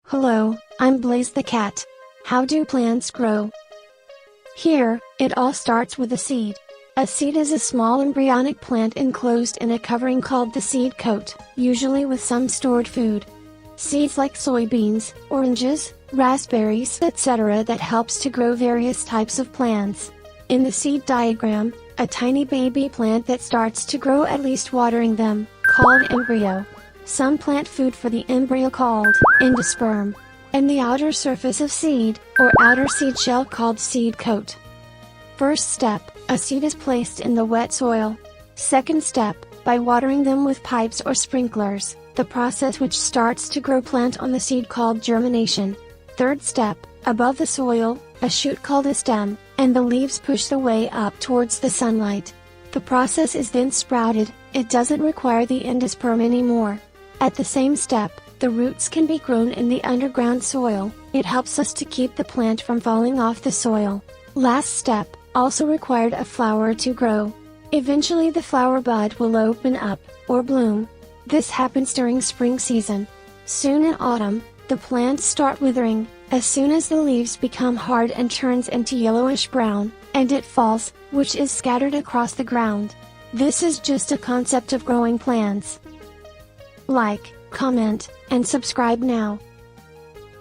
Hello, I'm Blaze the Cat. How do plants grow? Here, it all starts with a seed. A seed is a small embryonic plant enclosed in a covering called the seed coat, usually with some stored food. Seeds like soybeans, oranges, raspberries, etc. that helps to grow various types of plants. In the seed diagram, a tiny baby plant that starts to grow at least watering them, called embryo. Some plant food for the embryo called endosperm. And the outer surface of seed, or outer seed shell called seed coat. First step, a seed is placed in the wet soil. Second step, by watering them with pipes or sprinklers, the process which starts to grow plant on the seed called germination. Third step, above the soil, a shoot called a stem, and the leaves push the way up towards the sunlight. The process is then sprouted, it doesn't require the endosperm anymore. At the same step, the roots can be grown in the underground soil, it helps us to keep the plant from falling off the soil. Last step, also required a flower to grow. Eventually the flower bud will open up, or bloom. This happens during spring season. Soon in autumn, the plants start withering, as soon as the leaves become hard and turns into yellowish brown, and it falls, which is scattered across the ground. This is just a concept of growing plants. Like, comment, and subscribe now.